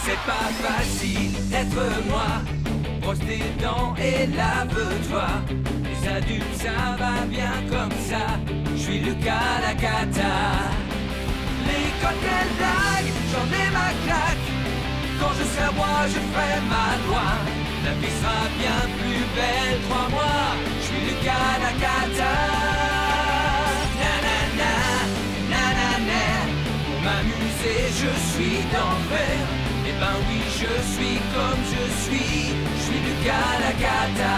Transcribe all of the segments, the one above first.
C'est pas facile d'être moi. Brosse tes dents et lave-toi. Les adultes, ça va bien comme ça. Je suis Lucas Lacata. Les cocktails blagues, j'en ai ma claque. Quand je serai roi, je ferai ma loi. La vie sera bien plus belle, crois-moi. Je suis Lucas Lacata. Nanana, nanana. Pour m'amuser, je suis d'enfer. Eh ben oui, je suis comme je suis Lucas Lacata.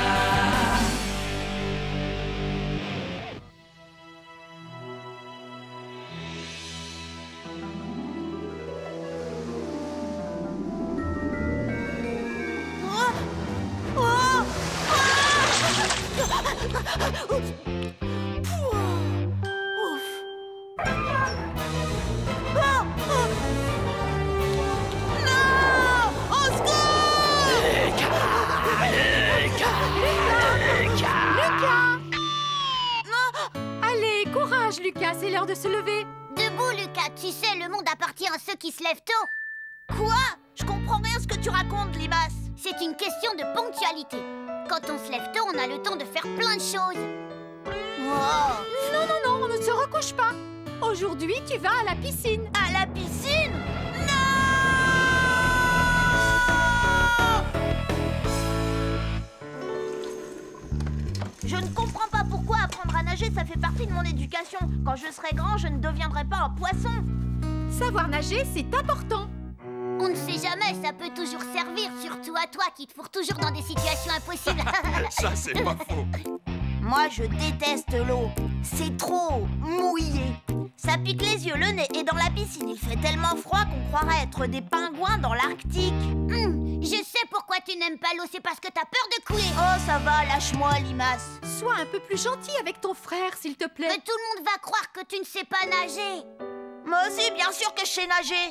Lucas, c'est l'heure de se lever. Debout, Lucas, tu sais, le monde appartient à ceux qui se lèvent tôt. Quoi? Je comprends rien ce que tu racontes, Limace. C'est une question de ponctualité. Quand on se lève tôt, on a le temps de faire plein de choses. Oh. Non, non, non, on ne se recouche pas. Aujourd'hui, tu vas à la piscine. À la piscine? Je ne comprends pas pourquoi apprendre à nager, ça fait partie de mon éducation. Quand je serai grand, je ne deviendrai pas un poisson. Savoir nager, c'est important. On ne sait jamais, ça peut toujours servir, surtout à toi qui te fourre toujours dans des situations impossibles. Ça, c'est pas faux. Moi, je déteste l'eau. C'est trop mouillé. Ça pique les yeux, le nez, et dans la piscine, il fait tellement froid qu'on croirait être des pingouins dans l'Arctique. Je sais pourquoi tu n'aimes pas l'eau, c'est parce que t'as peur de couler. Oh, ça va, lâche-moi, Limace. Sois un peu plus gentil avec ton frère, s'il te plaît. Mais tout le monde va croire que tu ne sais pas nager. Moi aussi, bien sûr que je sais nager.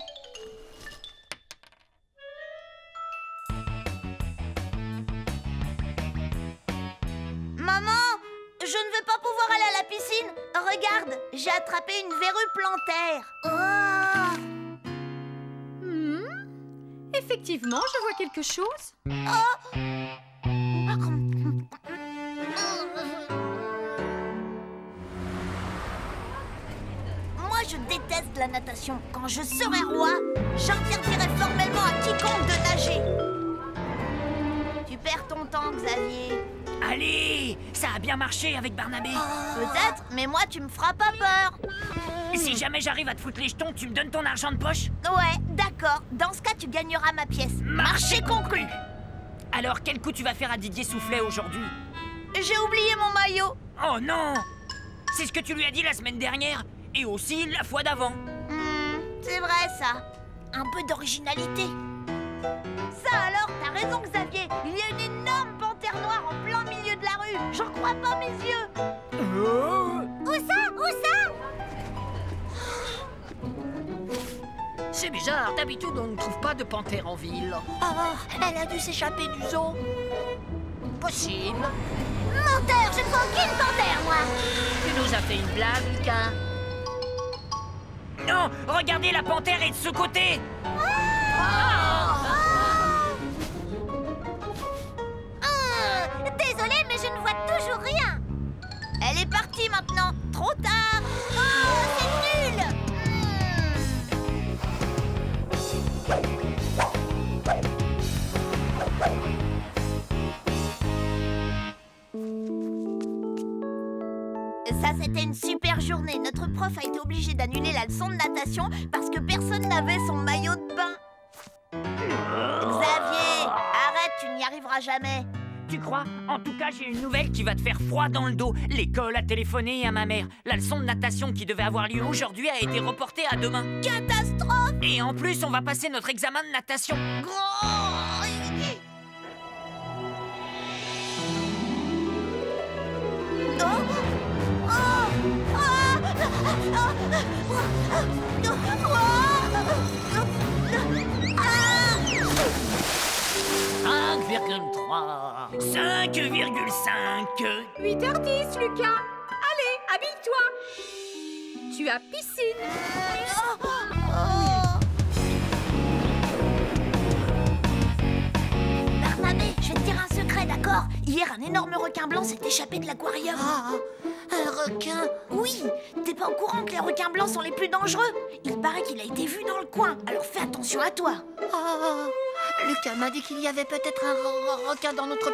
Maman, je ne veux pas pouvoir aller à la piscine. Regarde, j'ai attrapé une verrue plantaire. Oh. Effectivement, je vois quelque chose. Oh. Moi, je déteste la natation. Quand je serai roi, j'interdirai formellement à quiconque de nager. Tu perds ton temps, Xavier. Allez, ça a bien marché avec Barnabé. Peut-être, mais moi, tu me feras pas peur. Si jamais j'arrive à te foutre les jetons, tu me donnes ton argent de poche? Ouais, d'accord. Dans ce cas, tu gagneras ma pièce. Marché conclu. Alors, quel coup tu vas faire à Didier Soufflet aujourd'hui? J'ai oublié mon maillot. Oh non! C'est ce que tu lui as dit la semaine dernière, et aussi la fois d'avant. C'est vrai, ça. Un peu d'originalité. Ça alors, t'as raison, Xavier. Il y a une énorme panthère noire en plein milieu de la rue. J'en crois pas mes yeux. Où ça? Où ça? C'est bizarre, d'habitude on ne trouve pas de panthère en ville. Oh, elle a dû s'échapper du zoo. Possible. Menteur, je ne vois aucune panthère, moi. Tu nous as fait une blague, Lucas. Non, regardez, la panthère est de ce côté. Désolée, mais je ne vois toujours rien. Elle est partie maintenant. Trop tard. Oh, c'est nul. Ça, c'était une super journée. Notre prof a été obligé d'annuler la leçon de natation parce que personne n'avait son maillot de bain. Xavier, arrête, tu n'y arriveras jamais. Tu crois? En tout cas, j'ai une nouvelle qui va te faire froid dans le dos. L'école a téléphoné à ma mère. La leçon de natation qui devait avoir lieu aujourd'hui a été reportée à demain. Catastrophe! Et en plus, on va passer notre examen de natation. Ah 5,5. 8h10, Lucas. Allez, habille-toi. Tu as piscine. Hier, un énorme requin blanc s'est échappé de l'aquarium. Ah, un requin. Oui, t'es pas au courant que les requins blancs sont les plus dangereux? Il paraît qu'il a été vu dans le coin, alors fais attention à toi. Ah, Lucas m'a dit qu'il y avait peut-être un requin dans notre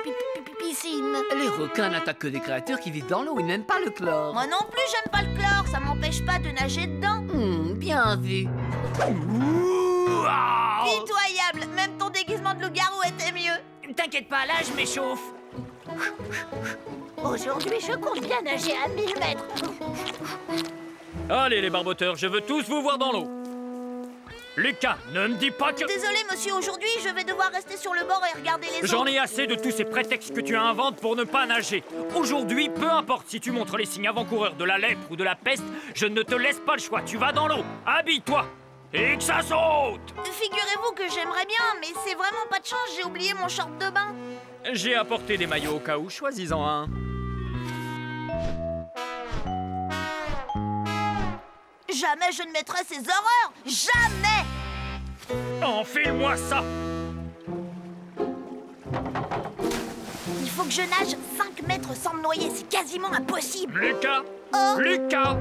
piscine. Les requins n'attaquent que des créatures qui vivent dans l'eau, ils n'aiment pas le chlore. Moi non plus, j'aime pas le chlore, ça m'empêche pas de nager dedans. Bien vu. Pitoyable, même ton déguisement de loup-garou était mieux. T'inquiète pas, là je m'échauffe. Aujourd'hui, je compte bien nager à 1000 mètres. Allez les barboteurs, je veux tous vous voir dans l'eau. Lucas, ne me dis pas que... Désolé, monsieur, aujourd'hui, je vais devoir rester sur le bord et regarder les J'en autres. ai assez de tous ces prétextes que tu inventes pour ne pas nager. Aujourd'hui, peu importe si tu montres les signes avant-coureurs de la lèpre ou de la peste, je ne te laisse pas le choix, tu vas dans l'eau. Habille-toi et que ça saute. Figurez-vous que j'aimerais bien, mais c'est vraiment pas de chance, j'ai oublié mon short de bain. J'ai apporté des maillots au cas où, choisis-en un. Jamais je ne mettrai ces horreurs. Jamais. Enfile-moi ça. Il faut que je nage 5 mètres sans me noyer, c'est quasiment impossible. Lucas, Oh. Lucas.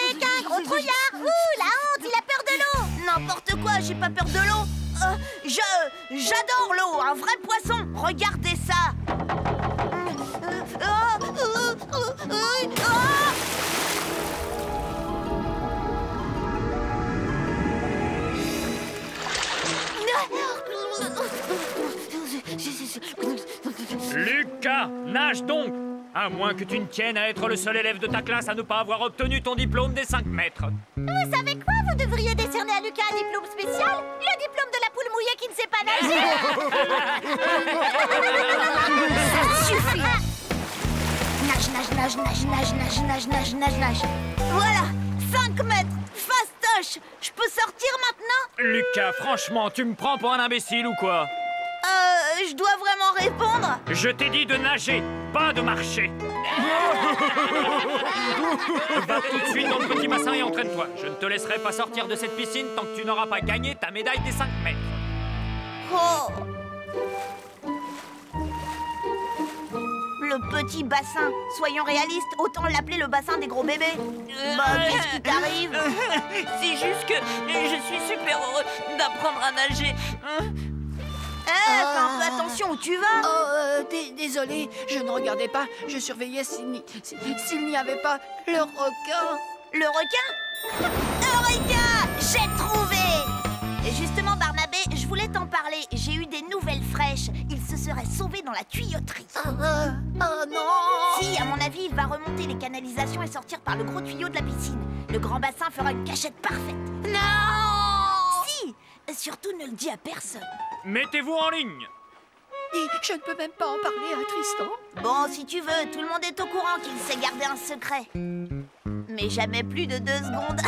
Lucas, gros trouillard. Ouh, la honte, il a peur de l'eau. N'importe quoi, j'ai pas peur de l'eau. J'adore l'eau, un vrai poisson. Regardez ça. Lucas, nage donc. À moins que tu ne tiennes à être le seul élève de ta classe à ne pas avoir obtenu ton diplôme des 5 mètres. Vous savez quoi? Vous devriez décerner à Lucas un diplôme spécial. Le diplôme de la poule mouillée qui ne sait pas nager. Ça suffit. Nage. Voilà, 5 mètres, fastoche. Je peux sortir maintenant? Lucas, franchement, tu me prends pour un imbécile ou quoi? Je dois vraiment répondre? Je t'ai dit de nager, pas de marcher. Va tout de suite dans le petit bassin et entraîne-toi. Je ne te laisserai pas sortir de cette piscine tant que tu n'auras pas gagné ta médaille des 5 mètres. Oh. Le petit bassin. Soyons réalistes, autant l'appeler le bassin des gros bébés. Bah, qu'est-ce qui t'arrive? C'est juste que je suis super heureux d'apprendre à nager. Fais un peu attention où tu vas. Oh, désolé, je ne regardais pas. Je surveillais s'il n'y avait pas le requin. Le requin? Eureka! J'ai trouvé! Et justement, Barnabé, je voulais t'en parler. J'ai eu des nouvelles fraîches. Il se serait sauvé dans la tuyauterie. Oh non! Si, à mon avis, il va remonter les canalisations et sortir par le gros tuyau de la piscine. Le grand bassin fera une cachette parfaite. Non! Si! Surtout, ne le dis à personne. Mettez-vous en ligne. Et je ne peux même pas en parler à Tristan. Bon, si tu veux, tout le monde est au courant qu'il sait garder un secret. Mais jamais plus de 2 secondes.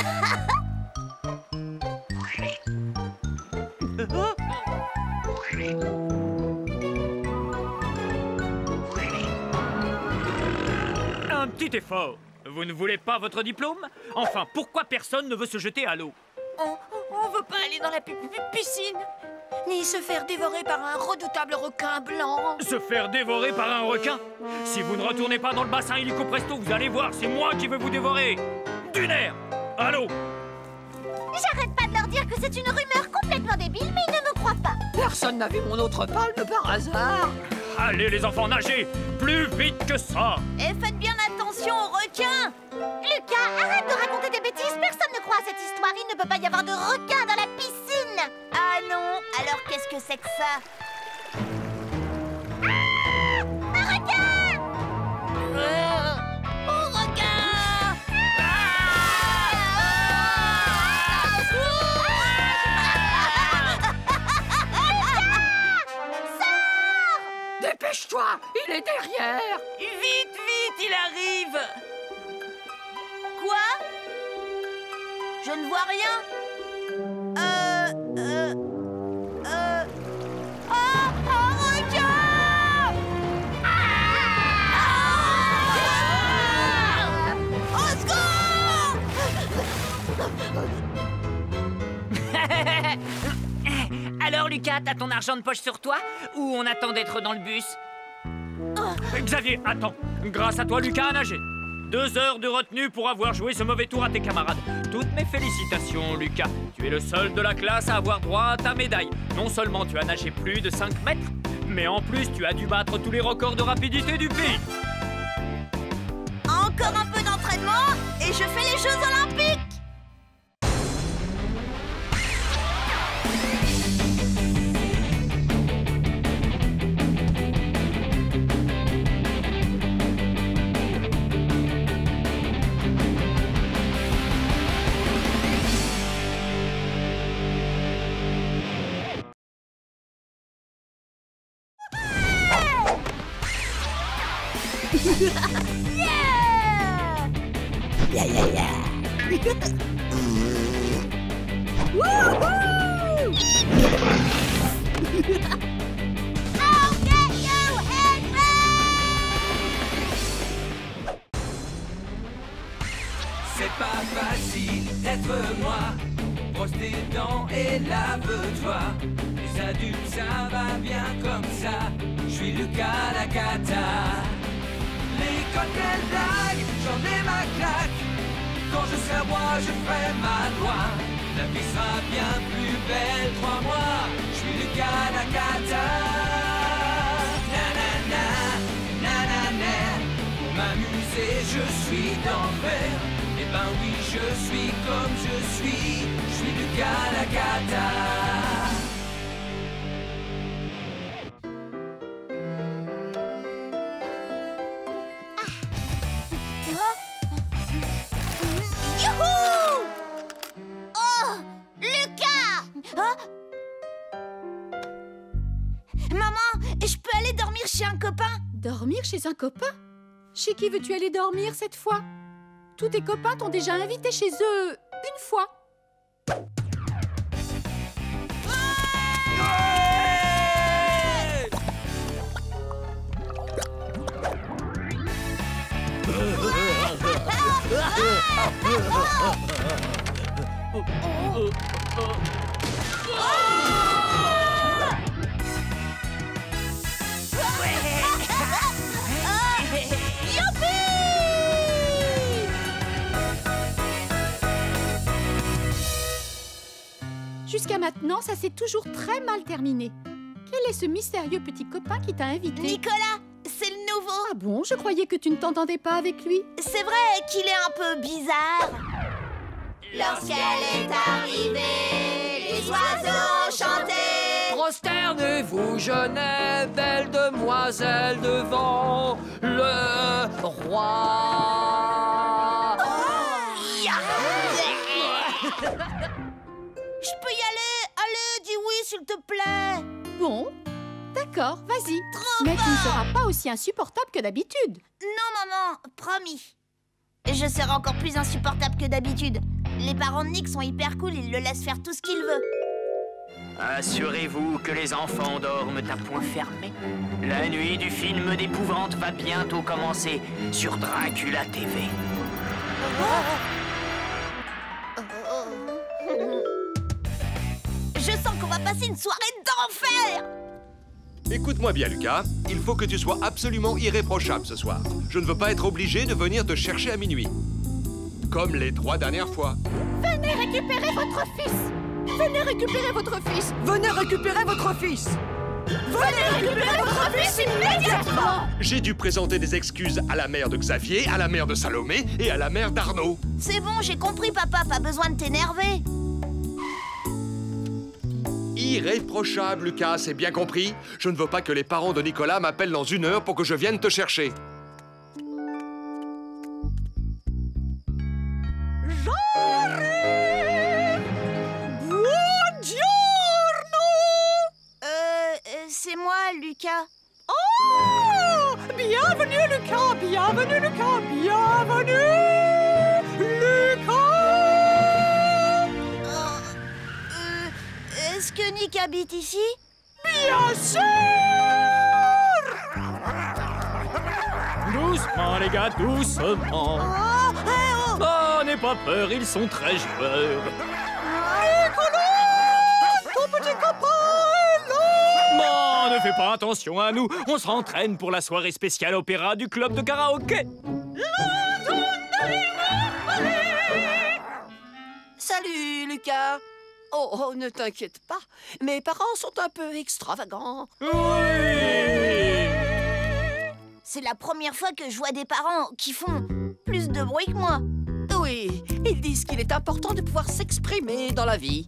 Un petit effort. Vous ne voulez pas votre diplôme? Enfin, pourquoi personne ne veut se jeter à l'eau? On veut pas aller dans la piscine, ni se faire dévorer par un redoutable requin blanc. Se faire dévorer par un requin? Si vous ne retournez pas dans le bassin illico presto, vous allez voir, c'est moi qui veux vous dévorer. Du nerf. Allô? J'arrête pas de leur dire que c'est une rumeur complètement débile, mais ils ne me croient pas. Personne n'a vu mon autre palme par hasard. Allez les enfants, nagez plus vite que ça. Et faites bien attention aux requins. Lucas, arrête de raconter des bêtises. Personne ne croit à cette histoire. Il ne peut pas y avoir de requins dans la piscine. Ah non. Alors qu'est-ce que c'est que ça? Ah! Un requin! Un requin! Dépêche-toi, il est derrière. Vite, il arrive. Quoi? Je ne vois rien. Un requin! Au secours! Lucas, t'as ton argent de poche sur toi? Ou on attend d'être dans le bus? Xavier, attends. Grâce à toi, Lucas a nagé. 2 heures de retenue pour avoir joué ce mauvais tour à tes camarades. Toutes mes félicitations, Lucas. Tu es le seul de la classe à avoir droit à ta médaille. Non seulement tu as nagé plus de 5 mètres, mais en plus tu as dû battre tous les records de rapidité du pays. Encore un peu d'entraînement et je fais les Jeux Olympiques. C'est pas facile d'être moi. Brosse tes dents et lave-toi. Les adultes, ça va bien comme ça. Je suis Lucas la cata. L'école, quelle blague, j'en ai ma claque. Quand je serai roi, je ferai ma loi. La vie sera bien plus belle, crois-moi. Je suis Lucas la cata. Nanana, nanana. Pour m'amuser, je suis d'enfer. Eh ben oui, je suis comme je suis Lucas la cata. Youhou! Oh, Lucas! Maman, je peux aller dormir chez un copain? Dormir chez un copain? Chez qui veux-tu aller dormir cette fois? Tous tes copains t'ont déjà invité chez eux une fois. Jusqu'à maintenant, ça s'est toujours très mal terminé. Quel est ce mystérieux petit copain qui t'a invité? Nicolas, c'est le nouveau. Ah bon, je croyais que tu ne t'entendais pas avec lui. C'est vrai qu'il est un peu bizarre. Lorsqu'elle est arrivée, les oiseaux chantaient. Prosternez-vous, jeunesse, belle demoiselle, devant le roi. Je peux y aller? Allez, dis oui, s'il te plaît. Bon, d'accord, vas-y. Trop Mais tu ne fort. seras pas aussi insupportable que d'habitude. Non, maman, promis. Je serai encore plus insupportable que d'habitude. Les parents de Nick sont hyper cool, ils le laissent faire tout ce qu'il veut. Assurez-vous que les enfants dorment à point fermé. La nuit du film d'épouvante va bientôt commencer sur Dracula TV. Je sens qu'on va passer une soirée d'enfer. Écoute-moi bien, Lucas. Il faut que tu sois absolument irréprochable ce soir. Je ne veux pas être obligé de venir te chercher à minuit. Comme les 3 dernières fois. Venez récupérer votre fils. Venez récupérer votre fils. Venez récupérer votre fils. Venez récupérer votre fils immédiatement. J'ai dû présenter des excuses à la mère de Xavier, à la mère de Salomé et à la mère d'Arnaud. C'est bon, j'ai compris, papa, pas besoin de t'énerver. Irréprochable, Lucas, c'est bien compris. Je ne veux pas que les parents de Nicolas m'appellent dans 1 heure pour que je vienne te chercher. C'est moi, Lucas. Oh! Bienvenue, Lucas! Bienvenue, Lucas! Bienvenue, Lucas! Est-ce que Nick habite ici? Bien sûr! Doucement, les gars, doucement. Oh, hey, oh! Oh, n'aie pas peur, ils sont très joueurs. Nicolas! Ton petit copain ne fait pas attention à nous. On s'entraîne pour la soirée spéciale opéra du club de karaoké. Salut, Lucas. Oh, ne t'inquiète pas. Mes parents sont un peu extravagants. C'est la première fois que je vois des parents qui font plus de bruit que moi. Oui, ils disent qu'il est important de pouvoir s'exprimer dans la vie.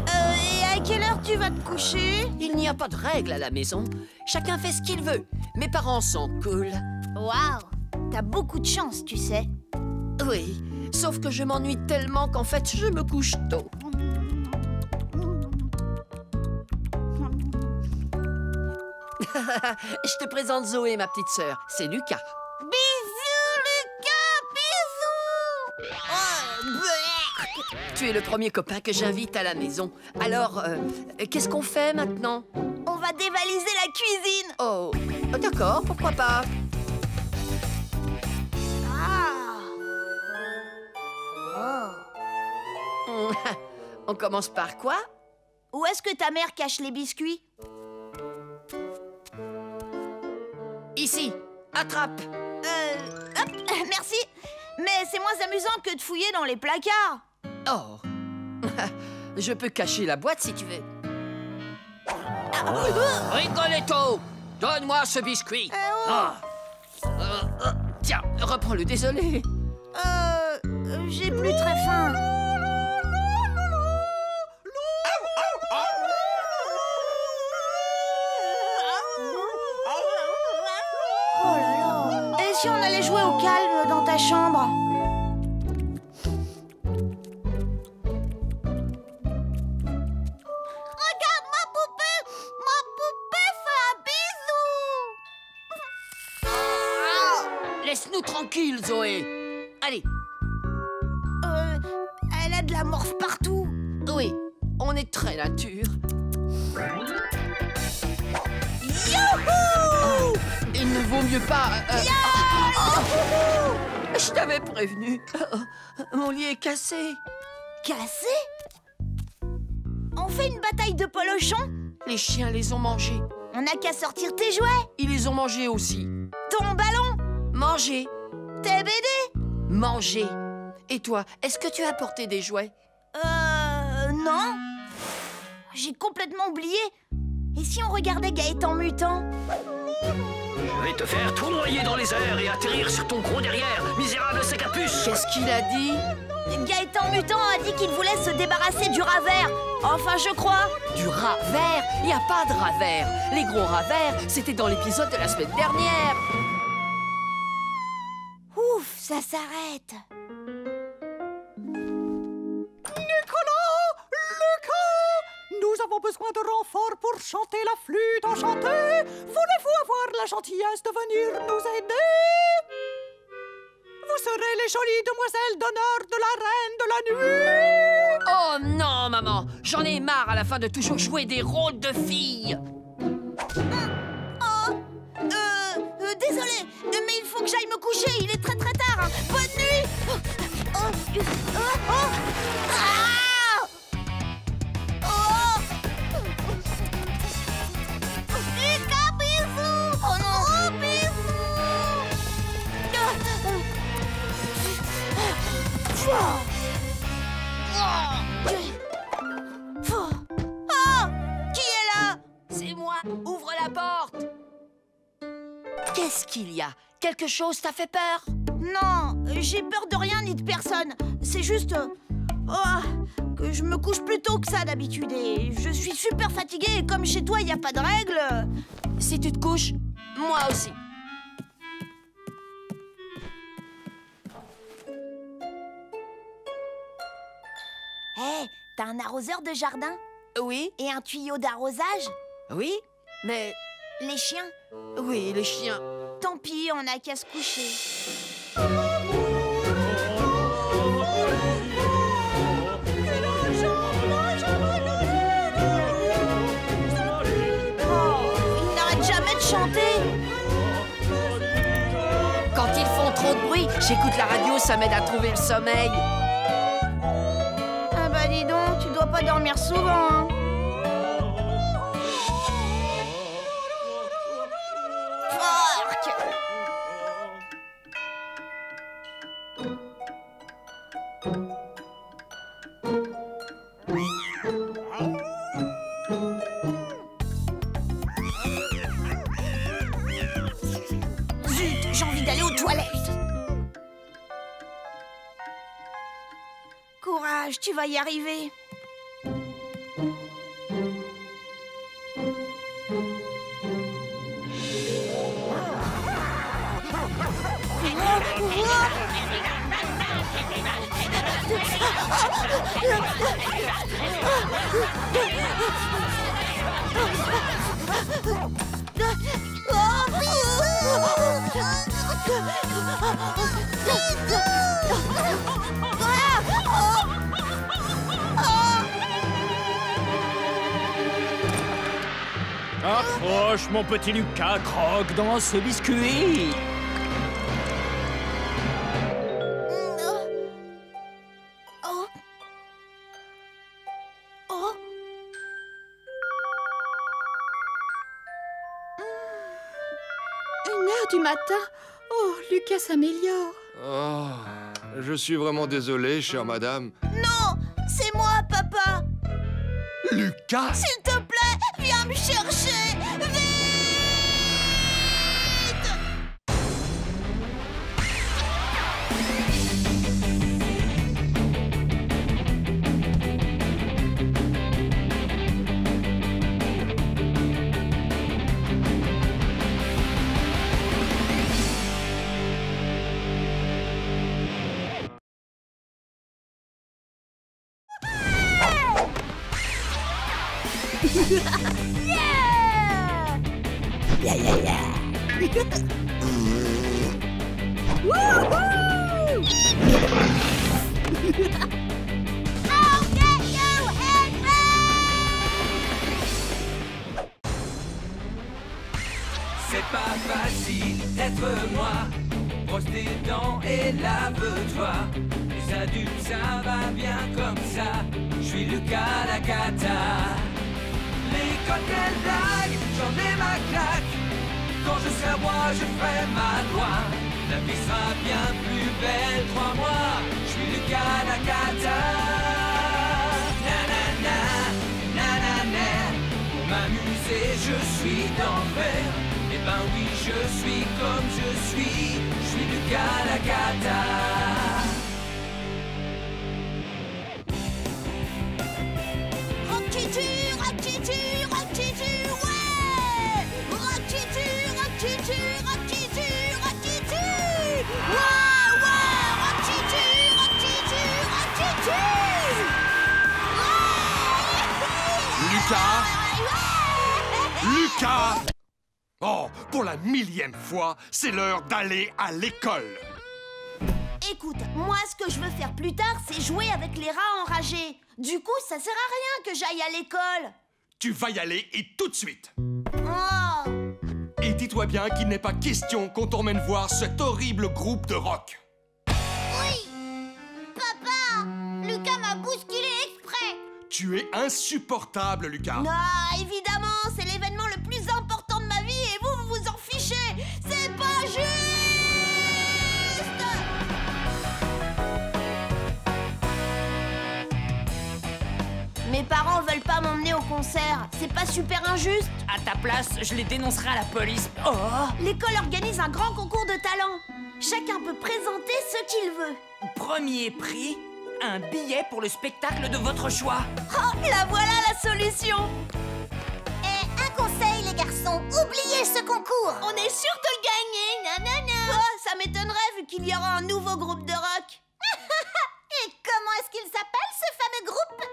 Et à quelle heure tu vas te coucher? Il n'y a pas de règle à la maison. Chacun fait ce qu'il veut. Mes parents sont cool. Waouh, t'as beaucoup de chance, tu sais. Oui, sauf que je m'ennuie tellement qu'en fait, je me couche tôt. Je te présente Zoé, ma petite sœur. C'est Lucas. Bisous, Lucas, bisous. Oh, bleh. Tu es le premier copain que j'invite à la maison. Alors, qu'est-ce qu'on fait maintenant? On va dévaliser la cuisine. Oh, d'accord, pourquoi pas? On commence par quoi? Où est-ce que ta mère cache les biscuits? Ici, attrape. Hop, merci. Mais c'est moins amusant que de fouiller dans les placards. Oh, je peux cacher la boîte si tu veux. Rigoletto, donne-moi ce biscuit. Tiens, reprends-le, désolé. J'ai plus très faim. Oh là là. Et si on allait jouer au calme dans ta chambre? Regarde ma poupée! Ma poupée fait un bisou! Laisse-nous tranquilles, Zoé. Allez. Elle a de la morphe partout. Oui, on est très nature. Youhou! Il ne vaut mieux pas... Je t'avais prévenu. Mon lit est cassé. Cassé? On fait une bataille de polochons? Les chiens les ont mangés. On n'a qu'à sortir tes jouets. Ils les ont mangés aussi. Ton ballon? Mangés. Tes BD? Mangés. Et toi, est-ce que tu as apporté des jouets? Non. J'ai complètement oublié. Et si on regardait Gaëtan Mutant? Je vais te faire tournoyer dans les airs et atterrir sur ton gros derrière, misérable sacapuce. Qu'est-ce qu'il a dit? Gaëtan Mutant a dit qu'il voulait se débarrasser du rat vert. Enfin, je crois. Du rat vert? Il n'y a pas de rat vert. Les gros rats verts, c'était dans l'épisode de la semaine dernière. Ouf, ça s'arrête. Nous avons besoin de renforts pour chanter la flûte enchantée. Voulez-vous avoir la gentillesse de venir nous aider? Vous serez les jolies demoiselles d'honneur de la reine de la nuit. Oh non, maman. J'en ai marre à la fin de toujours jouer des rôles de filles. Désolé, mais il faut que j'aille me coucher. Il est très très tard. Hein. Bonne nuit. Lucas, bisous. Oh non, qui est là? C'est moi. Ouvre la porte. Qu'est-ce qu'il y a? Quelque chose t'a fait peur? Non, j'ai peur de rien ni de personne. C'est juste... que je me couche plus tôt que ça d'habitude. Et je suis super fatiguée et comme chez toi, il n'y a pas de règles. Si tu te couches, moi aussi. Hé, t'as un arroseur de jardin? Oui, Et un tuyau d'arrosage? oui, mais... Les chiens? Oui, les chiens. Tant pis, on n'a qu'à se coucher. Quand ils font trop de bruit, Oui, j'écoute la radio, ça m'aide à trouver le sommeil. Ah bah dis donc, tu dois pas dormir souvent, hein. Fork. Zut, j'ai envie d'aller aux toilettes. Courage, tu vas y arriver. Approche, mon petit Lucas, croque dans ce biscuit. Oh. Oh. 1h du matin. Oh, Lucas s'améliore. Oh, je suis vraiment désolé, chère madame. Non, c'est moi, papa. Lucas! S'il te plaît, viens me chercher. Vite! C'est pas facile d'être moi. Brosse tes dents et lave-toi. Les adultes, ça va bien comme ça. Je suis Lucas la cata. L'école, quelle blague, j'en ai ma claque. Quand je serai roi, je ferai ma loi. La vie sera bien plus belle, crois-moi. Je suis Lucas la cata. Nanana, nanana. Pour m'amuser, je suis d'enfer. Eh ben oui, je suis comme je suis Lucas la cata. Rock-titu, rock-titu, rock-titu, ouais! Rock-titu, rock-titu, rock-titu, rock-titu! Ouais, ouais! Rock-titu, rock-titu, rock-titu! Ouais! Lucas! Lucas! Oh, pour la 1000e fois, c'est l'heure d'aller à l'école. Écoute, moi, ce que je veux faire plus tard, c'est jouer avec les rats enragés. Du coup, ça sert à rien que j'aille à l'école. Tu vas y aller et tout de suite. Oh! Et dis-toi bien qu'il n'est pas question qu'on t'emmène voir cet horrible groupe de rock. Oui! Papa! Lucas m'a bousculé exprès. Tu es insupportable, Lucas. Non, évidemment, c'est l'événement le plus important de ma vie et vous vous en fichez. C'est pas juste! Mes parents veulent pas m'emmener au concert. C'est pas super injuste? À ta place, je les dénoncerai à la police. Oh! L'école organise un grand concours de talent. Chacun peut présenter ce qu'il veut. Premier prix, un billet pour le spectacle de votre choix. Oh, la voilà la solution. Et un conseil, les garçons, oubliez ce concours. On est sûr de le gagner, nanana. Oh, ça m'étonnerait vu qu'il y aura un nouveau groupe de rock. Et comment est-ce qu'il s'appelle, ce fameux groupe?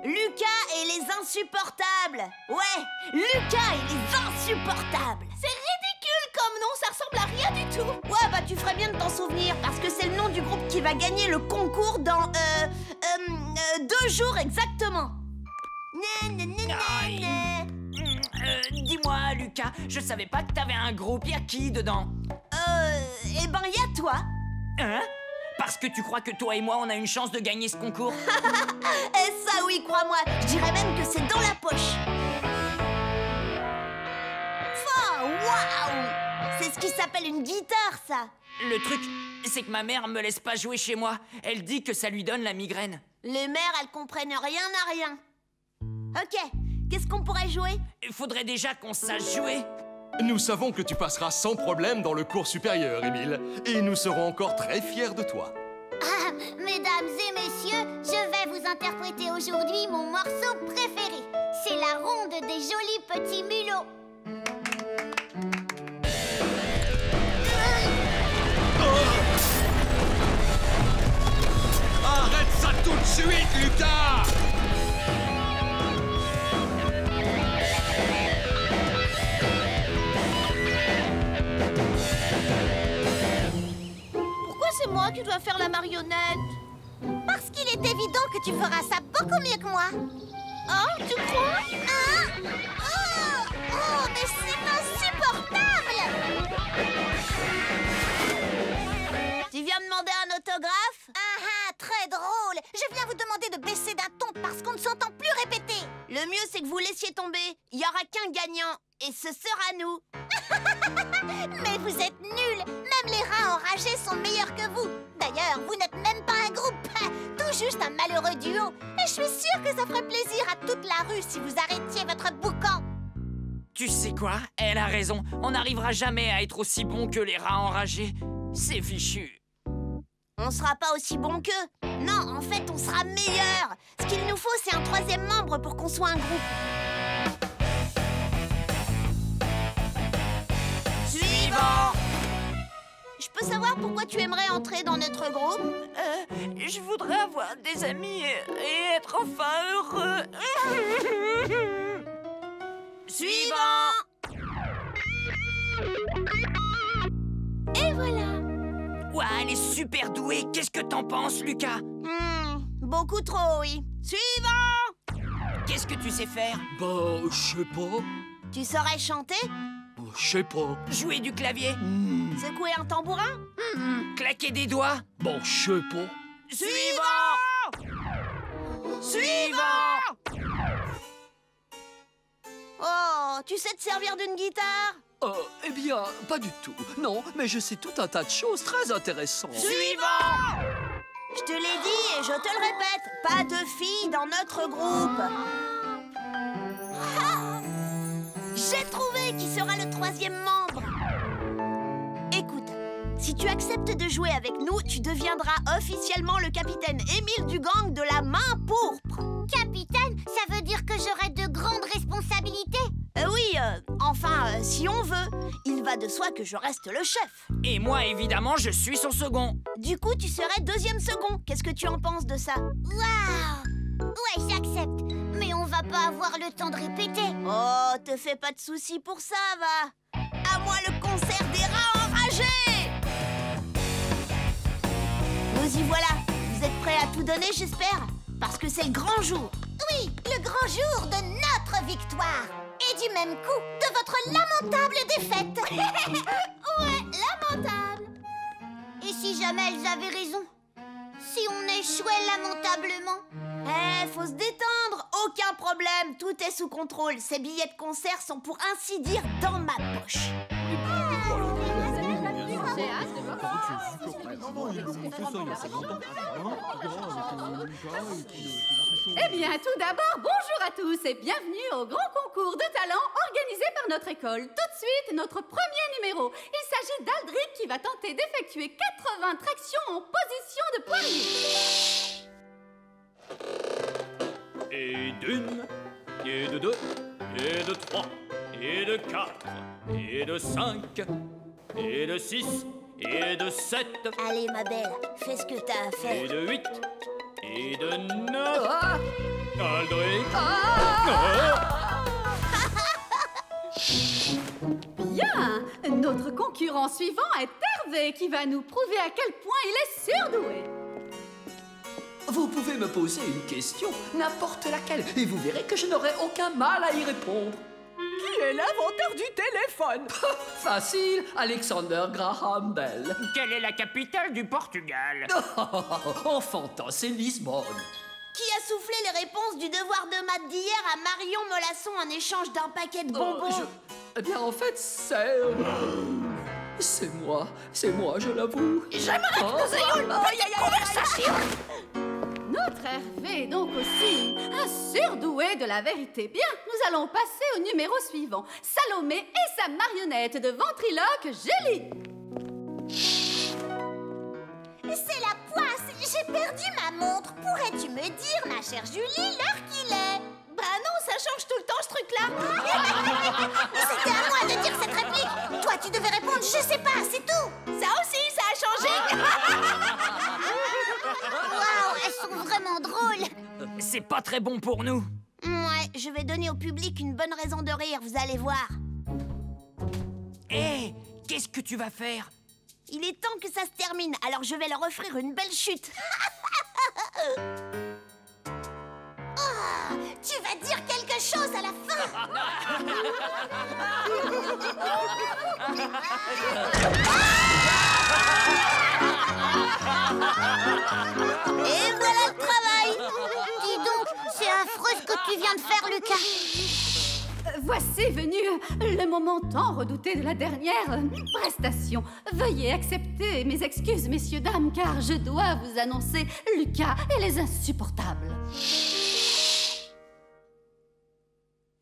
Lucas et les insupportables. Ouais, Lucas et les insupportables. C'est ridicule comme nom, ça ressemble à rien du tout. Ouais, bah tu ferais bien de t'en souvenir parce que c'est le nom du groupe qui va gagner le concours dans 2 jours exactement. Dis-moi, Lucas, je savais pas que t'avais un groupe, y'a qui dedans? Eh ben, y a toi. Hein? Parce que tu crois que toi et moi, on a une chance de gagner ce concours? Et ça, oui, crois-moi. Je dirais même que c'est dans la poche. Oh, waouh! C'est ce qui s'appelle une guitare, ça. Le truc, c'est que ma mère me laisse pas jouer chez moi. Elle dit que ça lui donne la migraine. Les mères, elles comprennent rien à rien. Ok, qu'est-ce qu'on pourrait jouer? Il faudrait déjà qu'on sache jouer. Nous savons que tu passeras sans problème dans le cours supérieur, Émile. Et nous serons encore très fiers de toi. Ah, mesdames et messieurs, je vais vous interpréter aujourd'hui mon morceau préféré. C'est la ronde des jolis petits mulots. Arrête ça tout de suite, Lucas! Pourquoi c'est moi qui dois faire la marionnette? Parce qu'il est évident que tu feras ça beaucoup mieux que moi. Oh, tu crois? Hein? Oh, mais c'est insupportable! Tu viens demander un autographe? Ah, très drôle. Je viens vous demander de baisser d'un ton parce qu'on ne s'entend plus répéter. Le mieux, c'est que vous laissiez tomber. Il n'y aura qu'un gagnant. Et ce sera nous. Mais vous êtes nuls. Même les rats enragés sont meilleurs que vous. D'ailleurs, vous n'êtes même pas un groupe. Tout juste un malheureux duo. Et je suis sûre que ça ferait plaisir à toute la rue si vous arrêtiez votre boucan. Tu sais quoi? Elle a raison. On n'arrivera jamais à être aussi bon que les rats enragés. C'est fichu. On sera pas aussi bon qu'eux. Non, en fait, on sera meilleurs. Ce qu'il nous faut, c'est un troisième membre pour qu'on soit un groupe. Suivant! Je peux savoir pourquoi tu aimerais entrer dans notre groupe? Je voudrais avoir des amis et être enfin heureux. Suivant! Et voilà. Ouah, elle est super douée. Qu'est-ce que t'en penses, Lucas? Beaucoup trop, oui. Suivant! Qu'est-ce que tu sais faire? Bah, je sais pas. Tu saurais chanter? Je sais pas. Jouer du clavier? Secouer un tambourin? Claquer des doigts? Bon, je sais pas. Suivant! Suivant! Oh, tu sais te servir d'une guitare? Eh bien, pas du tout. Non, mais je sais tout un tas de choses très intéressantes. Suivant! Je te l'ai dit et je te le répète, pas de filles dans notre groupe. Ah! J'ai trouvé qui sera le troisième membre. Écoute, si tu acceptes de jouer avec nous, tu deviendras officiellement le capitaine Émile du gang de la main pourpre. Capitaine, ça veut dire que j'aurai de grandes responsabilités? Oui, enfin, si on veut. Il va de soi que je reste le chef. Et moi, évidemment, je suis son second. Du coup, tu serais deuxième second. Qu'est-ce que tu en penses de ça? Waouh! Ouais, j'accepte. Mais on va pas avoir le temps de répéter. Oh, te fais pas de soucis pour ça, va. À moi le concert des rats enragés! Nous y voilà. Vous êtes prêts à tout donner, j'espère? Parce que c'est le grand jour. Oui, le grand jour de notre victoire. Et du même coup, de votre lamentable défaite. Ouais, lamentable. Et si jamais elles avaient raison? Si on échouait lamentablement? Faut se détendre. Aucun problème. Tout est sous contrôle. Ces billets de concert sont pour ainsi dire dans ma poche. Eh bien, tout d'abord, bonjour à tous et bienvenue au grand concours de talent organisé par notre école. Tout de suite, notre premier numéro. Il s'agit d'Aldric qui va tenter d'effectuer 80 tractions en position de poirier. Et d'une, et de deux, et de trois, et de quatre, et de cinq, et de six, et de sept. Allez, ma belle, fais ce que t'as à faire. Et de 8, et de 9. Aldric. Bien, notre concurrent suivant est Hervé qui va nous prouver à quel point il est surdoué. Vous pouvez me poser une question, n'importe laquelle, et vous verrez que je n'aurai aucun mal à y répondre. Qui est l'inventeur du téléphone? Facile, Alexander Graham Bell. Quelle est la capitale du Portugal? Enfantin, c'est Lisbonne. Qui a soufflé les réponses du devoir de maths d'hier à Marion Molasson en échange d'un paquet de bonbons? Eh bien, en fait, c'est moi, je l'avoue. J'aimerais que nous ayons une petite conversation. Notre Hervé est donc aussi un surdoué de la vérité. Bien, nous allons passer au numéro suivant. Salomé et sa marionnette de ventriloque Gélie. C'est la poisse. J'ai perdu ma montre. Pourrais-tu me dire, ma chère Julie, l'heure qu'il est? Bah non, ça change tout le temps, ce truc-là. C'était à moi de dire cette réplique. Toi, tu devais répondre, je sais pas, c'est tout. Ça aussi, ça a changé. Waouh, elles sont vraiment drôles. C'est pas très bon pour nous. Ouais, je vais donner au public une bonne raison de rire, vous allez voir. Hé, qu'est-ce que tu vas faire? Il est temps que ça se termine, alors je vais leur offrir une belle chute. Oh, tu vas dire quelque chose à la fin. Et voilà le travail. Dis donc, c'est affreux ce que tu viens de faire, Lucas. Voici venu le moment tant redouté de la dernière prestation. Veuillez accepter mes excuses, messieurs, dames, car je dois vous annoncer Lucas et les insupportables.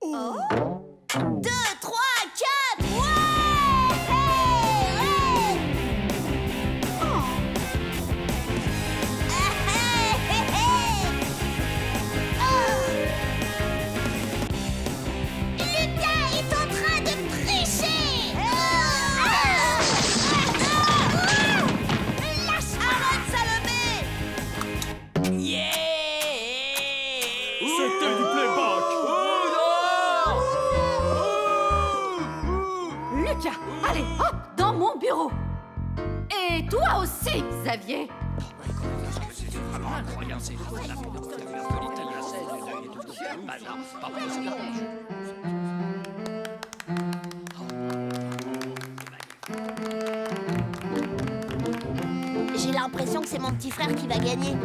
2, 3, 4, ouais! Lucas est en train de tricher. Arrête, Salomé! Yeah! C'était du playback. Lucas, allez, hop, dans mon bureau. Et toi aussi, Xavier. J'ai l'impression que c'est mon petit frère qui va gagner.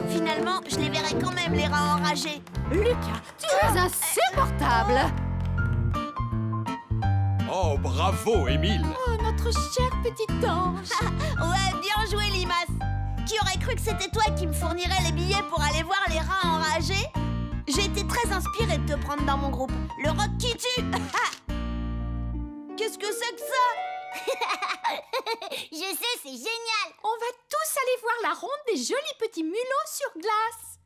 Finalement, je les verrai quand même, les rats enragés. Lucas, tu es insupportable. Oh, bravo, Émile. Oh, notre cher petit ange. Ouais, bien joué, Limace. Qui aurait cru que c'était toi qui me fournirais les billets pour aller voir les rats enragés? J'ai été très inspirée de te prendre dans mon groupe. Le rock qui tue. Qu'est-ce que c'est que ça? Je sais, c'est génial. On va tous aller voir la ronde des jolis petits mulots sur glace.